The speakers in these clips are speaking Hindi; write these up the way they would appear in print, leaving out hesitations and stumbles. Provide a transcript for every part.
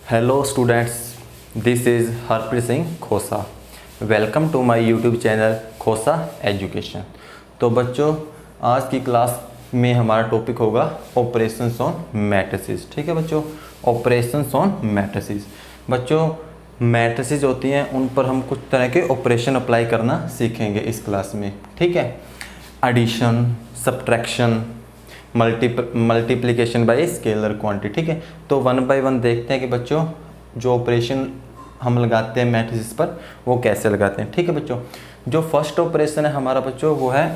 Hello students, this is Harpreet Singh Khosa. Welcome to my YouTube channel Khosa education. तो बच्चों, आज की क्लास में हमारा टॉपिक होगा ऑपरेशंस ऑन मैट्रिसेस। ठीक है बच्चों, ऑपरेशंस ऑन मैट्रिसेस। बच्चों, मैट्रिसेस होती हैं, उन पर हम कुछ तरह के ऑपरेशन अप्लाई करना सीखेंगे इस क्लास में। ठीक है, addition, subtraction, multiplication by scalar quantity. ठीक है, तो वन बाय वन देखते हैं कि बच्चों जो ऑपरेशन हम लगाते हैं मैट्रिसेस पर वो कैसे लगाते हैं। ठीक है बच्चों, जो फर्स्ट ऑपरेशन है हमारा बच्चों वो है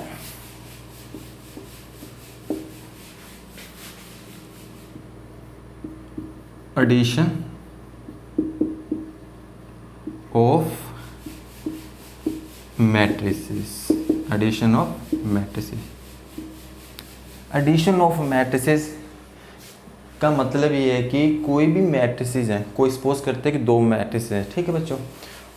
addition of matrices. Addition of matrices. Addition of matrices का मतलब ये है कि कोई भी मैट्रिसेस हैं, कोई सपोज करते हैं कि दो मैट्रिसेस हैं। ठीक है बच्चों,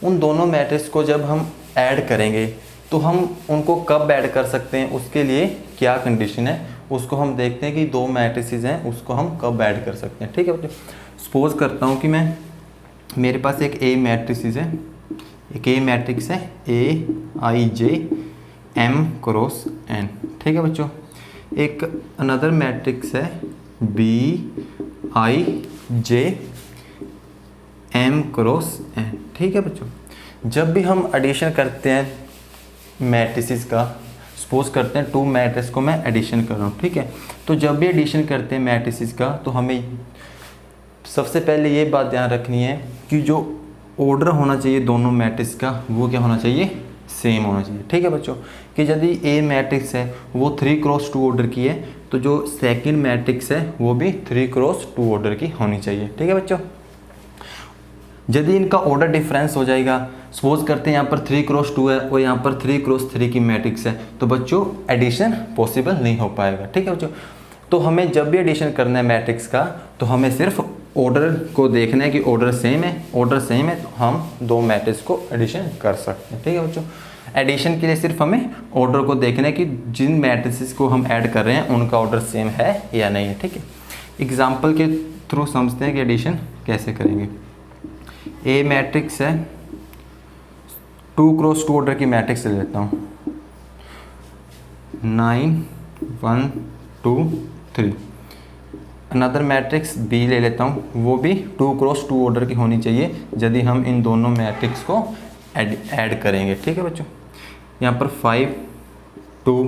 उन दोनों मैट्रिक्स को जब हम ऐड करेंगे तो हम उनको कब ऐड कर सकते हैं, उसके लिए क्या कंडीशन है उसको हम देखते हैं कि दो मैट्रिसेस हैं उसको हम कब ऐड कर सकते हैं। ठीक है बच्चों, सपोज करता हूँ कि मेरे पास एक ए मैट्रिसेस है, एक ए मैट्रिक्स है A I J M cross N। ठीक है बच्चों, एक अनदर मैट्रिक्स है BI J M cross N। ठीक है बच्चों, जब भी हम एडिशन करते हैं मैट्रिसेस का, सपोज करते हैं टू मैट्रिक्स को मैं एडिशन कर रहा हूँ। ठीक है, तो जब भी एडिशन करते हैं मैट्रिसेस का तो हमें सबसे पहले ये बात ध्यान रखनी है कि जो ऑर्डर होना चाहिए दोनों मैट्रिक्स का वो क्या होना चाहिए, सेम होना चाहिए। ठीक है बच्चों, कि यदि ए मैट्रिक्स है वो 3x2 ऑर्डर की है तो जो सेकंड मैट्रिक्स है वो भी 3x2 ऑर्डर की होनी चाहिए। ठीक है बच्चों, यदि इनका ऑर्डर डिफरेंस हो जाएगा, सपोज करते हैं यहाँ पर 3x2 है और यहाँ पर 3x3 की मैट्रिक्स है, तो बच्चों एडिशन पॉसिबल नहीं हो पाएगा। ठीक है बच्चों, तो हमें जब भी एडिशन करना है मैट्रिक्स का तो हमें सिर्फ ऑर्डर को देखना है कि ऑर्डर सेम है। ऑर्डर सेम है तो हम दो मैट्रिक्स को एडिशन कर सकते हैं। ठीक है बच्चों, एडिशन के लिए सिर्फ हमें ऑर्डर को देखना है कि जिन मैट्रिसेस को हम ऐड कर रहे हैं उनका ऑर्डर सेम है या नहीं है। ठीक है, एग्जाम्पल के थ्रू समझते हैं कि एडिशन कैसे करेंगे। ए मैट्रिक्स है, 2x2 ऑर्डर की मैट्रिक्स ले लेता हूँ, 9 1 2 3। अनदर मैट्रिक्स बी ले लेता हूँ, वो भी 2x2 ऑर्डर की होनी चाहिए यदि हम इन दोनों मैट्रिक्स को ऐड करेंगे। ठीक है बच्चों, यहाँ पर 5 2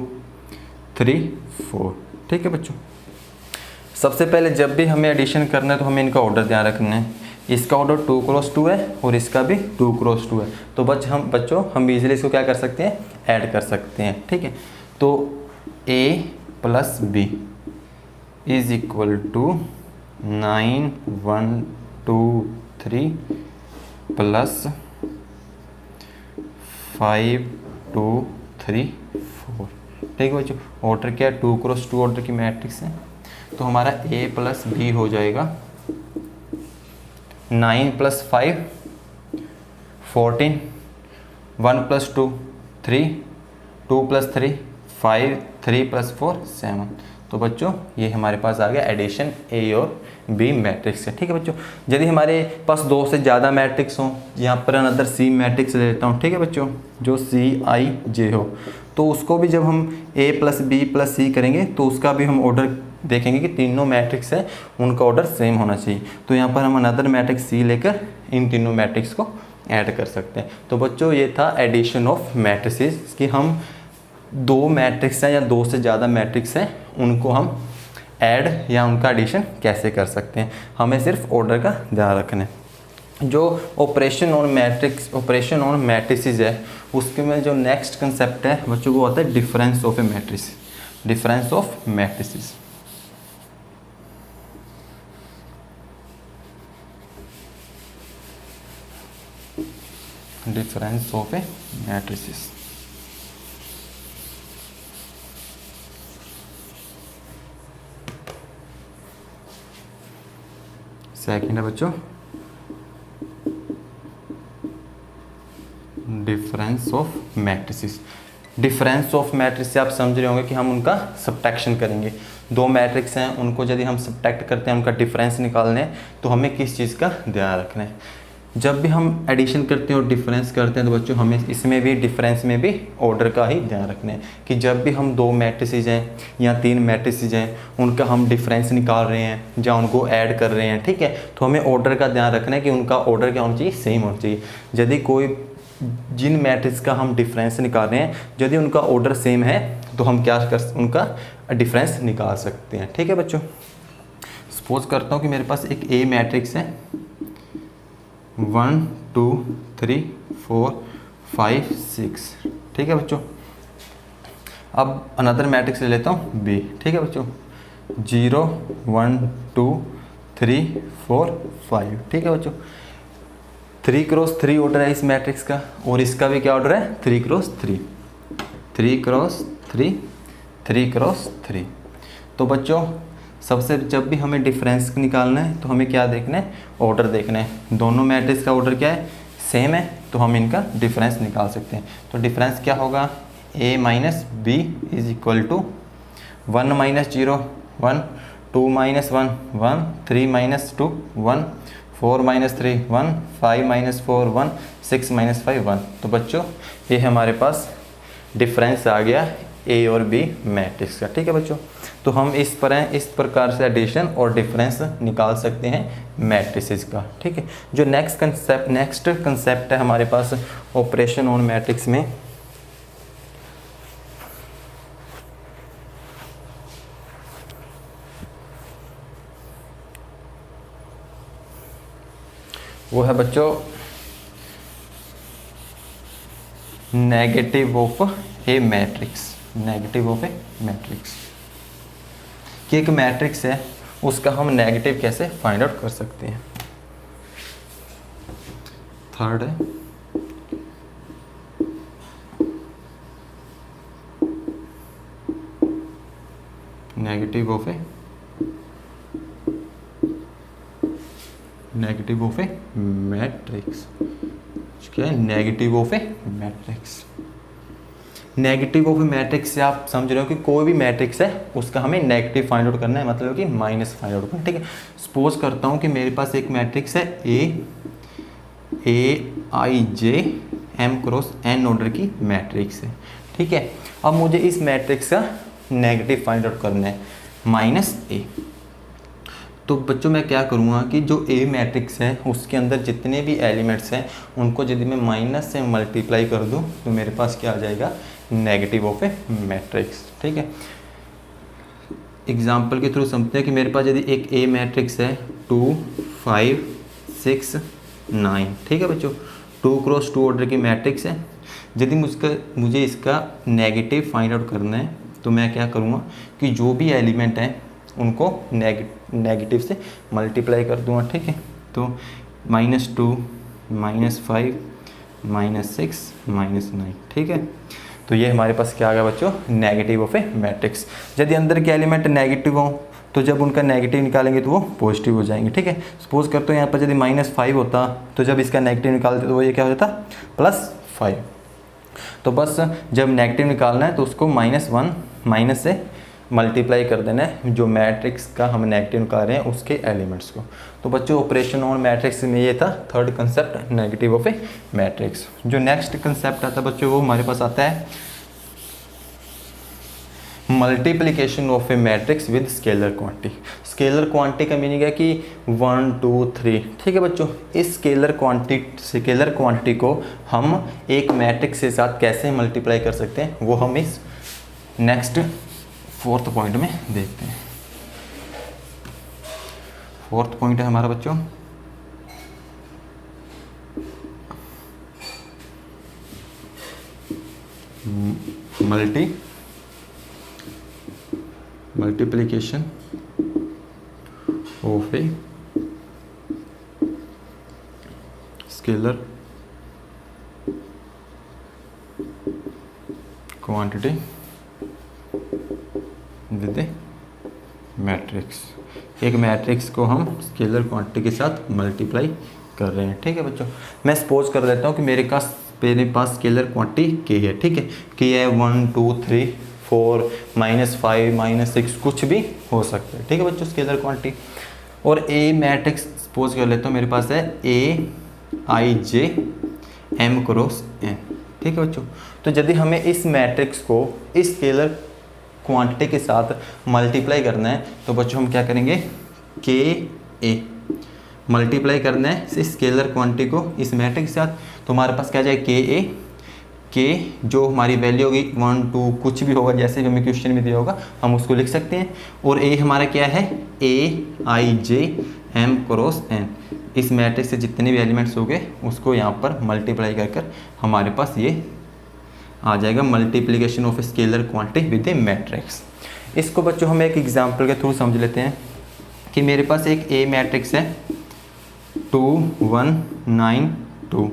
3 4। ठीक है बच्चों, सबसे पहले जब भी हमें एडिशन करना है तो हमें इनका ऑर्डर ध्यान रखना है। इसका ऑर्डर 2x2 है और इसका भी 2x2 है, तो बच्चों हम इजीली इसको क्या कर सकते हैं, ऐड कर सकते हैं। ठीक है, तो A + B is equal to 9 1 2 3 + 5 2 3 4। ठीक है बच्चों, ऑर्डर क्या है, 2x2 ऑर्डर की मैट्रिक्स है, तो हमारा A + B हो जाएगा 9 + 5 14, 1 + 2 3, 2 + 3 5, 3 + 4 7। तो बच्चों ये हमारे पास आ गया एडिशन A और B मैट्रिक्स है। ठीक है बच्चों, यदि हमारे पास दो से ज़्यादा मैट्रिक्स हों, यहाँ पर अनदर C मैट्रिक्स ले लेता हूँ। ठीक है बच्चों, जो CI J हो, तो उसको भी जब हम A + B + C करेंगे तो उसका भी हम ऑर्डर देखेंगे कि तीनों मैट्रिक्स है उनका ऑर्डर सेम होना चाहिए। तो यहाँ पर हम अनदर मैट्रिक्स C लेकर इन तीनों मैट्रिक्स को ऐड कर सकते हैं। तो बच्चों ये था एडिशन ऑफ मैट्रिसेस, कि हम दो मैट्रिक्स हैं या दो से ज़्यादा मैट्रिक्स हैं उनको हम ऐड या उनका एडिशन कैसे कर सकते हैं। हमें सिर्फ ऑर्डर का ध्यान रखना है। जो ऑपरेशन ऑन मैट्रिसेस है उसके में जो नेक्स्ट कंसेप्ट है बच्चों वो होता है difference of a matrix. Difference of matrices. Difference of a matrices. Second है बच्चों difference of matrices. Difference of matrix से आप समझ रहे होंगे कि हम उनका सब्ट्रैक्शन करेंगे। दो मैट्रिक्स हैं, उनको यदि हम सब्ट्रैक्ट करते हैं, उनका डिफरेंस निकालने हैं, तो हमें किस चीज़ का ध्यान रखना है। जब भी हम एडिशन करते हैं और डिफरेंस करते हैं तो बच्चों हमें इसमें भी डिफरेंस में भी ऑर्डर का ही ध्यान रखना है कि जब भी हम दो मैट्रिसेस हैं या तीन मैट्रिसेस हैं, उनका हम डिफरेंस निकाल रहे हैं या उनको ऐड कर रहे हैं, ठीक है, तो हमें ऑर्डर का ध्यान रखना है कि उनका ऑर्डर क्या होना चाहिए, सेम होना चाहिए। यदि कोई जिन मैट्रिक्स का हम डिफरेंस निकाल रहे हैं यदि उनका ऑर्डर सेम है तो हम क्या कर उनका डिफरेंस निकाल सकते हैं, ठीक है बच्चों। सपोज करता हूँ कि मेरे पास एक ए मैट्रिक्स है 1 2 3 4 5 6, ठीक है बच्चों। अब अनदर मैट्रिक्स ले लेता हूँ बी, ठीक है बच्चों, 0 1 2 3 4 5, ठीक है बच्चों। 3 क्रॉस 3 ऑर्डर है इस मैट्रिक्स का और इसका भी क्या ऑर्डर है, 3 क्रॉस 3, 3 क्रॉस 3, 3 क्रॉस 3। तो बच्चों सबसे जब भी हमें डिफरेंस निकालना है तो हमें क्या देखना है, ऑर्डर देखना है। दोनों मैट्रिक्स का ऑर्डर क्या है, सेम है, तो हम इनका डिफरेंस निकाल सकते हैं। तो डिफरेंस क्या होगा, a minus B is equal to 1 minus 0 1, 2 minus 1 1, 3 minus 2 1, 4 minus 3 1, 5 minus 4 1, 6 minus 5 1। तो बच्चों ये हमारे पास डिफरेंस आ गया ए और बी मैट्रिक्स का, ठीक है बच्चों। तो हम इस प्रकार से एडिशन और डिफरेंस निकाल सकते हैं मैट्रिसेस का, ठीक है। जो नेक्स्ट कंसेप्ट है हमारे पास ऑपरेशन ऑन मैट्रिक्स में, वो है बच्चों negative of a matrix. Negative of a matrix कि एक मैट्रिक्स है उसका हम नेगेटिव कैसे फाइंड आउट कर सकते हैं। थर्ड है नेगेटिव ऑफ ए मैट्रिक्स। क्या है, negative of a matrix. Negative of a matrix से आप समझ रहे हो कि कोई भी मैट्रिक्स है उसका हमें नेगेटिव फाइंड आउट करना है, मतलब कि माइनस फाइंड आउट करना है, ठीक है। सपोज करता हूँ कि मेरे पास एक मैट्रिक्स है A I J M cross N order की मैट्रिक्स है, ठीक है। अब मुझे इस मैट्रिक्स का नेगेटिव फाइंड आउट करना है माइनस ए। तो बच्चों मैं क्या करूँगा कि जो ए मैट्रिक्स है उसके अंदर जितने भी एलिमेंट्स हैं उनको यदि मैं माइनस से मल्टीप्लाई कर दूँ तो मेरे पास क्या आ जाएगा, नेगेटिव ऑफ ए मैट्रिक्स, ठीक है। एग्जाम्पल के थ्रू समझते हैं कि मेरे पास यदि एक ए मैट्रिक्स है 2 5 6 9, ठीक है बच्चों, 2 क्रॉस 2 ऑर्डर की मैट्रिक्स है। यदि मुझे इसका नेगेटिव फाइंड आउट करना है तो मैं क्या करूँगा कि जो भी एलिमेंट है उनको नेगेटिव से मल्टीप्लाई कर दूँगा, ठीक है। तो -2 -5 -6 -9, ठीक है। तो ये हमारे पास क्या आ गया बच्चों, नेगेटिव ऑफ ए मैट्रिक्स। यदि अंदर के एलिमेंट नेगेटिव हो तो जब उनका नेगेटिव निकालेंगे तो वो पॉजिटिव हो जाएंगे, ठीक है। सपोज करते हो यहाँ पर यदि -5 होता तो जब इसका नेगेटिव निकालते तो वो ये क्या हो जाता, +5। तो बस जब नेगेटिव निकालना है तो उसको -1 माइनस से मल्टीप्लाई कर देना है जो मैट्रिक्स का हम नेगेटिव निकाल रहे हैं उसके एलिमेंट्स को। तो बच्चों ऑपरेशन ऑन मैट्रिक्स में ये था third concept, negative of a matrix. जो नेक्स्ट कंसेप्ट आता है बच्चों वो हमारे पास आता है multiplication of a matrix with scalar quantity. Scalar quantity का मीनिंग है कि 1 2 3, ठीक है बच्चों। इस स्केलर क्वांटिटी को हम एक मैट्रिक्स के साथ कैसे मल्टीप्लाई कर सकते हैं वो हम इस नेक्स्ट फोर्थ पॉइंट में देखते हैं। फोर्थ पॉइंट है हमारा बच्चों multiplication of a scalar quantity with A matrix. एक मैट्रिक्स को हम स्केलर क्वांटिटी के साथ मल्टीप्लाई कर रहे हैं, ठीक है बच्चों। मैं सपोज कर लेता हूँ कि मेरे पास स्केलर क्वांटिटी के है, ठीक है, के है 1 2 3 4 -5 -6 कुछ भी हो सकता है, ठीक है बच्चों, स्केलर क्वांटिटी। और ए मैट्रिक्स सपोज कर लेता हूँ मेरे पास है AIJ M क्रॉस N, ठीक है बच्चों। तो यदि हमें इस मैट्रिक्स को इस स्केलर क्वांटिटी के साथ मल्टीप्लाई करना है तो बच्चों हम क्या करेंगे, KA मल्टीप्लाई करना है इस स्केलर क्वांटिटी को इस मैट्रिक्स के साथ, तो हमारे पास क्या जाए KA, के जो हमारी वैल्यू होगी 1 2 कुछ भी होगा, जैसे भी हमें क्वेश्चन में दिया होगा हम उसको लिख सकते हैं। और ए हमारा क्या है, AIJ M क्रॉस N, इस मैट्रिक्स से जितने भी एलिमेंट्स हो गए उसको यहाँ पर मल्टीप्लाई कर हमारे पास ये आ जाएगा multiplication of scalar quantity with A matrix. इसको बच्चों हम एक एग्जांपल के थ्रू समझ लेते हैं कि मेरे पास एक ए मैट्रिक्स है 2 1 9 2,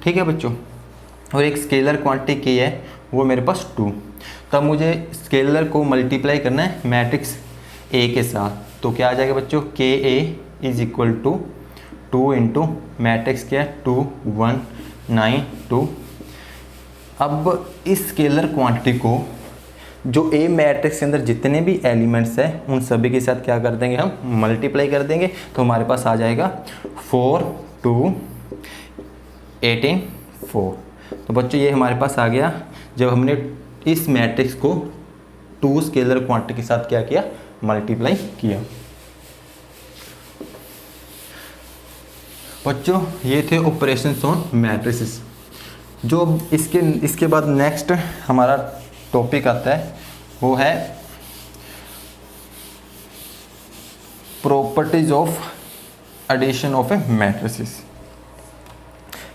ठीक है बच्चों, और एक स्केलर क्वांटिटी के है वो मेरे पास 2। तब मुझे स्केलर को मल्टीप्लाई करना है मैट्रिक्स ए के साथ, तो क्या आ जाएगा बच्चों, KA is equal to 2 into matrix क्या है 2 1 9 2। अब इस स्केलर क्वांटिटी को जो ए मैट्रिक्स के अंदर जितने भी एलिमेंट्स हैं उन सभी के साथ क्या कर देंगे, हम मल्टीप्लाई कर देंगे, तो हमारे पास आ जाएगा 4 2 18 4। तो बच्चों ये हमारे पास आ गया जब हमने इस मैट्रिक्स को 2 स्केलर क्वांटिटी के साथ क्या किया, मल्टीप्लाई किया। बच्चों ये थे ऑपरेशंस ऑन मैट्रिसेस। जो इसके बाद नेक्स्ट हमारा टॉपिक आता है वो है properties of addition of a matrices.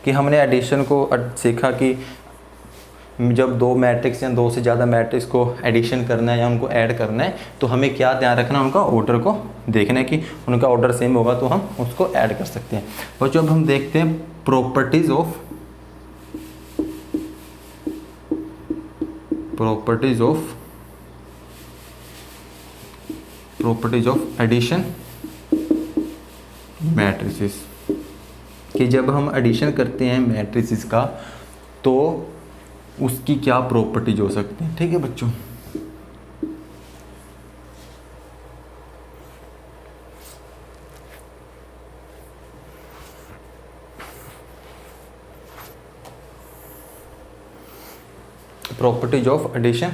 कि हमने एडिशन को सीखा कि जब दो मैट्रिक्स या दो से ज़्यादा मैट्रिक्स को एडिशन करना है या उनको ऐड करना है तो हमें क्या ध्यान रखना है, उनका ऑर्डर को देखना है कि उनका ऑर्डर सेम होगा तो हम उसको ऐड कर सकते हैं। बच्चों अब हम देखते हैं प्रॉपर्टीज ऑफ एडिशन मैट्रिसेस। कि जब हम एडिशन करते हैं मैट्रिसेस का तो उसकी क्या प्रॉपर्टीज हो सकती हैं, ठीक है बच्चों। प्रॉपर्टीज ऑफ एडिशन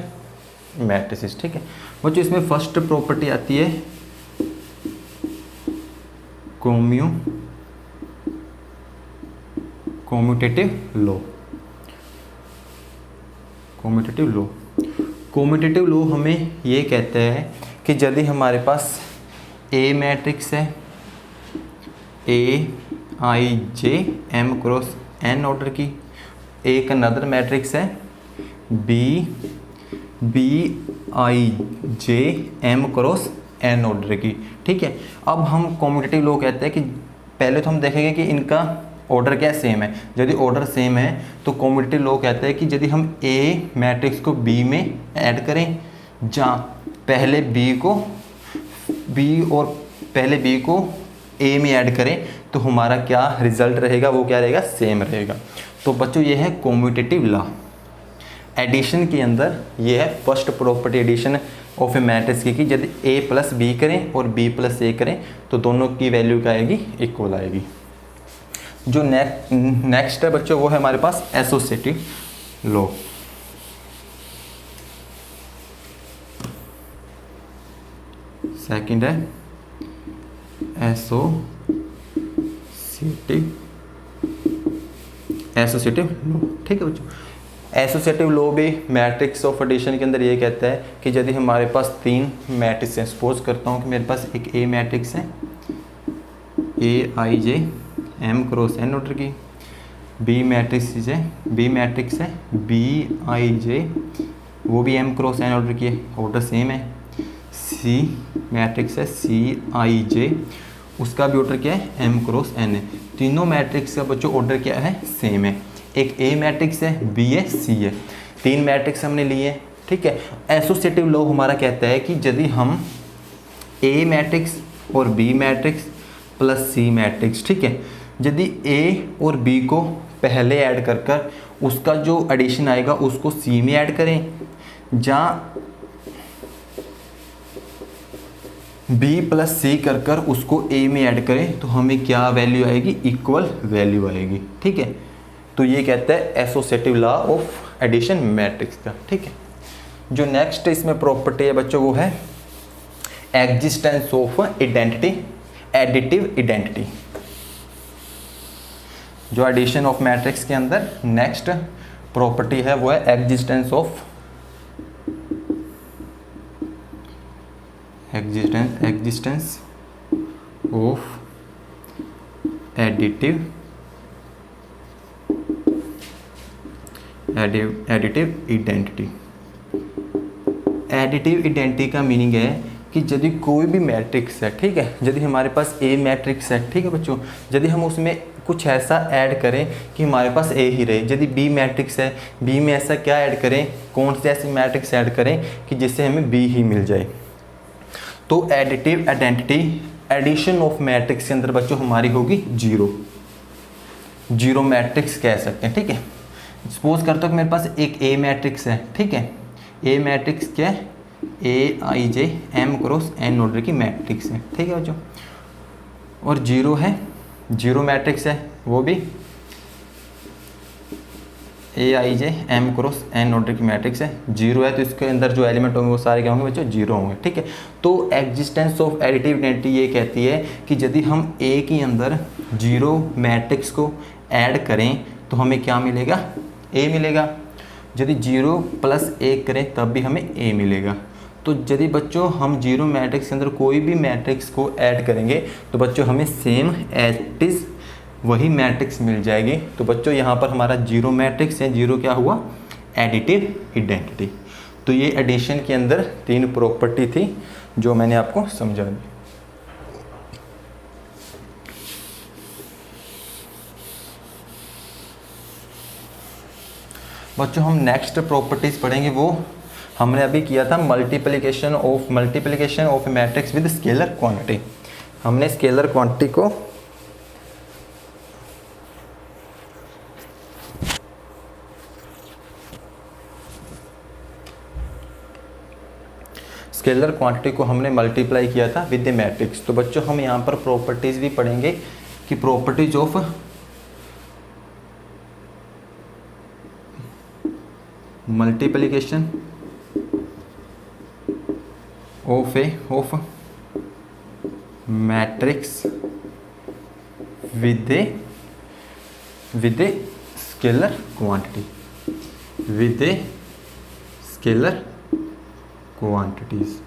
मैट्रिसेस, ठीक है बच्चों। इसमें फर्स्ट प्रॉपर्टी आती है कॉम्यूटेटिव लॉ हमें ये कहता है कि यदि हमारे पास ए मैट्रिक्स है AIJ M cross N order की, एक अनदर मैट्रिक्स है BIJ M cross N order की, ठीक है। अब हम कॉम्यूटेटिव लॉ कहते हैं कि पहले तो हम देखेंगे कि इनका ऑर्डर क्या सेम है। यदि ऑर्डर सेम है तो कॉम्यूटेटिव लॉ कहता है कि यदि हम ए मैट्रिक्स को बी में ऐड करें, जहाँ पहले बी को ए में ऐड करें तो हमारा क्या रिजल्ट रहेगा, वो क्या रहेगा, सेम रहेगा। तो बच्चों ये है कॉम्यूटेटिव लॉ एडिशन के अंदर। ये है first property addition of a matrix की, कि यदि A प्लस बी करें और B प्लस A करें तो दोनों की वैल्यू क्या आएगी, इक्वल आएगी। जो नेक्स्ट है बच्चों वो है हमारे पास एसोसिएटिव लॉ। सेकंड है एसोसिएटिव लॉ, ठीक है बच्चों। एसोसिएटिव लॉ भी मैट्रिक्स ऑफ एडिशन के अंदर ये कहता है कि यदि हमारे पास 3 मैट्रिक्स हैं, सपोज करता हूँ कि मेरे पास एक ए मैट्रिक्स है AIJ M cross N order की, बी मैट्रिक्स है BIJ वो भी M क्रॉस N ऑर्डर की है, ऑर्डर सेम है। सी मैट्रिक्स है CIJ उसका भी ऑर्डर क्या है, M क्रॉस N है। तीनों मैट्रिक्स का बच्चों ऑर्डर क्या है, सेम है। एक ए मैट्रिक्स है, बी है, सी है, 3 मैट्रिक्स हमने लिए, ठीक है। एसोसिएटिव लॉ हमारा कहता है कि यदि हम ए मैट्रिक्स और B matrix plus C matrix, ठीक है, यदि ए और बी को पहले ऐड कर कर उसका जो एडिशन आएगा उसको सी में ऐड करें, जहाँ बी प्लस सी कर कर उसको ए में ऐड करें, तो हमें क्या वैल्यू आएगी, इक्वल वैल्यू आएगी। ठीक है, तो ये कहता है associative law of addition matrix का। ठीक है, जो नेक्स्ट इसमें प्रॉपर्टी है बच्चों वो है existence of identity, additive identity. जो एडिशन ऑफ मैट्रिक्स के अंदर नेक्स्ट प्रॉपर्टी है वो है existence of existence of additive identity. Additive identity का मीनिंग है कि यदि कोई भी मैट्रिक्स है, ठीक है, यदि हमारे पास ए मैट्रिक्स है, ठीक है बच्चों, यदि हम उसमें कुछ ऐसा ऐड करें कि हमारे पास ए ही रहे, यदि बी मैट्रिक्स है, बी में ऐसा क्या ऐड करें, कौन से ऐसे मैट्रिक्स ऐड करें कि जिससे हमें बी ही मिल जाए, तो additive identity addition of matrix के अंदर बच्चों हमारी होगी जीरो मैट्रिक्स कह सकते हैं। ठीक है, सपोज करता हूँ कि मेरे पास एक ए मैट्रिक्स है, ठीक है, ए मैट्रिक्स क्या है, A I J M cross N order की मैट्रिक्स है। ठीक है बच्चों, और जीरो है, जीरो मैट्रिक्स है वो भी ए I J M cross N order की मैट्रिक्स है, जीरो है, तो इसके अंदर जो एलिमेंट होंगे वो सारे क्या होंगे बच्चों, जीरो होंगे। ठीक है, तो एग्जिस्टेंस ऑफ एडिटिव आइडेंटिटी ये कहती है कि यदि हम ए के अंदर जीरो मैट्रिक्स को ऐड करें तो हमें क्या मिलेगा, ए मिलेगा। यदि जीरो प्लस एक करें तब भी हमें ए मिलेगा। तो यदि बच्चों हम जीरो मैट्रिक्स के अंदर कोई भी मैट्रिक्स को ऐड करेंगे तो बच्चों हमें सेम एज इज वही मैट्रिक्स मिल जाएगी। तो बच्चों यहाँ पर हमारा जीरो मैट्रिक्स है, जीरो क्या हुआ, एडिटिव आइडेंटिटी। तो ये एडिशन के अंदर तीन प्रॉपर्टी थी जो मैंने आपको समझा दी। बच्चों हम नेक्स्ट प्रॉपर्टीज पढ़ेंगे, वो हमने अभी किया था multiplication of matrix with scalar quantity. हमने स्केलर क्वांटिटी को हमने मल्टीप्लाई किया था विद द मैट्रिक्स। तो बच्चों हम यहाँ पर प्रॉपर्टीज भी पढ़ेंगे कि properties of multiplication of matrix with scalar quantities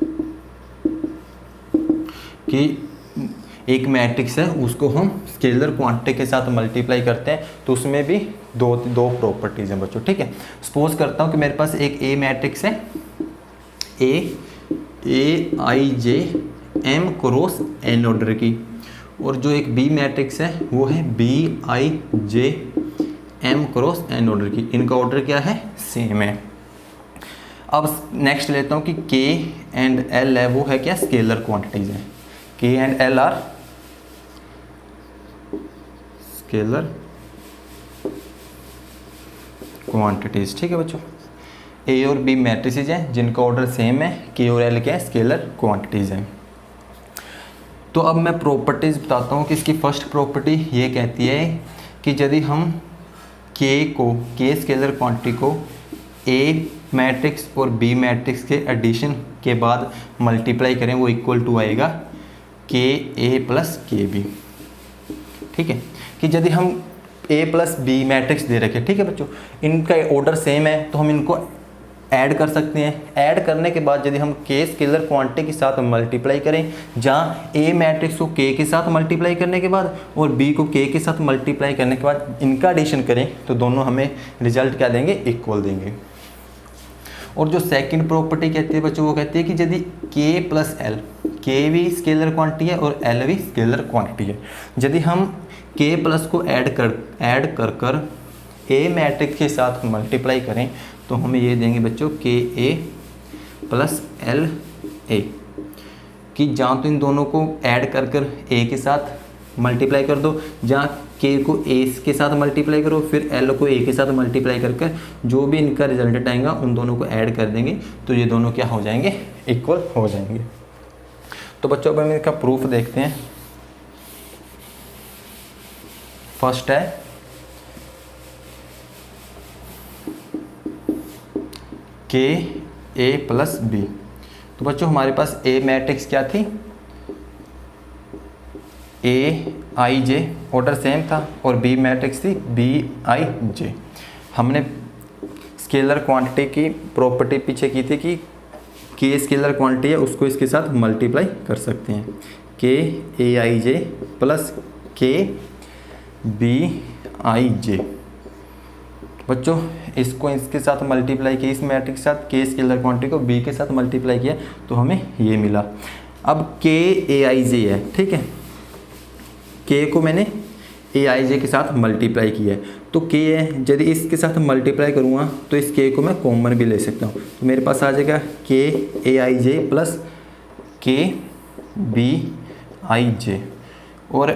कि एक मैट्रिक्स है उसको हम स्केलर क्वांटिटी के साथ मल्टीप्लाई करते हैं, तो उसमें भी दो प्रॉपर्टीज हैं बच्चों। ठीक है, सपोज करता हूँ कि मेरे पास एक ए मैट्रिक्स है, A I J M cross N order की, और जो एक बी मैट्रिक्स है वो है B I J M cross N order की। इनका ऑर्डर क्या है, सेम है। अब नेक्स्ट लेता हूँ कि के एंड एल है, वो है क्या, स्केलर क्वांटिटीज है। के and L R scalar quantities. ठीक है बच्चों, ए और बी मैट्रिसेज हैं जिनका ऑर्डर सेम है, के और एल क्या है, स्केलर क्वांटिटीज हैं। तो अब मैं प्रॉपर्टीज बताता हूँ कि इसकी फर्स्ट प्रॉपर्टी ये कहती है कि यदि हम के स्केलर क्वांटिटी को ए मैट्रिक्स और बी मैट्रिक्स के एडिशन के बाद मल्टीप्लाई करें, वो इक्वल टू आएगा के ए प्लस के बी। ठीक है, कि यदि हम ए प्लस बी मैट्रिक्स दे रखे, ठीक है बच्चों, इनका ऑर्डर सेम है तो हम इनको ऐड कर सकते हैं। ऐड करने के बाद यदि हम के स्केलर क्वांटिटी के साथ मल्टीप्लाई करें, जहाँ ए मैट्रिक्स को के के साथ मल्टीप्लाई करने के बाद और बी को के साथ मल्टीप्लाई करने के बाद इनका एडिशन करें, तो दोनों हमें रिजल्ट क्या देंगे, इक्वल देंगे। और जो सेकंड प्रॉपर्टी कहती है बच्चों, वो कहती है कि यदि के प्लस एल, के भी स्केलर क्वांटिटी है और एल भी स्केलर क्वांटिटी है, यदि हम के प्लस को ऐड कर ए मैट्रिक्स के साथ मल्टीप्लाई करें तो हमें ये देंगे बच्चों के ए प्लस एल ए, कि जहाँ तो इन दोनों को ऐड कर ए के साथ मल्टीप्लाई कर दो, जहाँ के को ए के साथ मल्टीप्लाई करो, फिर एल को ए के साथ मल्टीप्लाई कर कर जो भी इनका रिजल्टेंट आएगा उन दोनों को ऐड कर देंगे, तो ये दोनों क्या हो जाएंगे, इक्वल हो जाएंगे। तो बच्चों अब हम इसका प्रूफ देखते हैं। फर्स्ट है के ए प्लस बी। तो बच्चों हमारे पास ए मैट्रिक्स क्या थी, ए आई जे, ऑर्डर सेम था, और बी मैट्रिक्स थी बी आई जे। हमने स्केलर क्वांटिटी की प्रॉपर्टी पीछे की थी कि के स्केलर क्वांटिटी है उसको इसके साथ मल्टीप्लाई कर सकते हैं, के ए आई जे प्लस के बी आई जे। बच्चों इसको इसके साथ मल्टीप्लाई किया, इस मैट्रिक्स के साथ के स्केलर क्वांटिटी को बी के साथ मल्टीप्लाई किया तो हमें ये मिला। अब के ए आई जे है, ठीक है, के को मैंने ए आई जे के साथ मल्टीप्लाई किया है, तो के है, यदि इसके साथ मल्टीप्लाई करूँगा तो इस के को मैं कॉमन भी ले सकता हूँ, तो मेरे पास आ जाएगा के ए आई जे प्लस के बी आई जे। और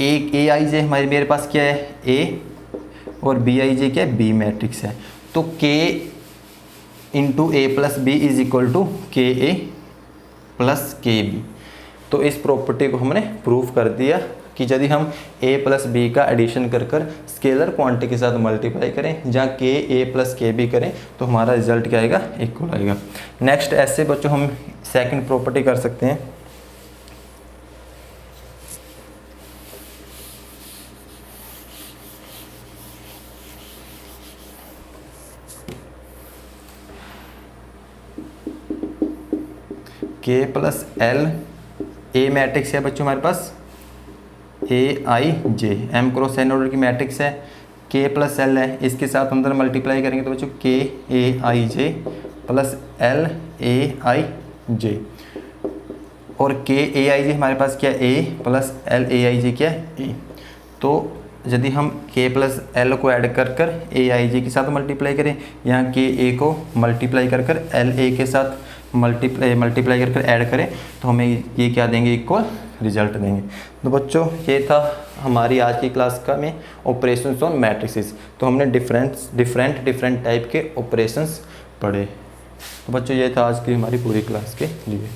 ए आई जे हमारे मेरे पास क्या है, ए, और बी आई जे क्या है, बी मैट्रिक्स है। तो K into A plus B is equal to K A plus के बी। तो इस प्रॉपर्टी को हमने प्रूफ कर दिया कि यदि हम a प्लस बी का एडिशन कर कर स्केलर क्वांटिटी के साथ मल्टीप्लाई करें, जहाँ के ए प्लस के बी करें, तो हमारा रिजल्ट क्या आएगा, इक्वल आएगा। नेक्स्ट ऐसे बच्चों हम सेकंड प्रॉपर्टी कर सकते हैं। के प्लस एल, ए मैट्रिक्स है बच्चों हमारे पास ए I J, M cross N order की मैट्रिक्स है, के प्लस एल है, इसके साथ अंदर मल्टीप्लाई करेंगे तो बच्चों के ए I J plus L A I जे। और के ए आई जे हमारे पास क्या है, ए प्लस एल ए आई जे क्या है, ए। तो यदि हम के प्लस एल को ऐड कर कर ए आई जे के साथ मल्टीप्लाई करें, यहाँ के ए को मल्टीप्लाई कर कर एल ए के साथ मल्टीप्लाई कर ऐड करें, तो हमें ये क्या देंगे, इक्वल रिजल्ट देंगे। तो बच्चों ये था हमारी आज की क्लास का में ऑपरेशंस ऑन मैट्रिसेस। तो हमने डिफरेंट टाइप के ऑपरेशंस पढ़े। तो बच्चों ये था आज की हमारी पूरी क्लास के लिए।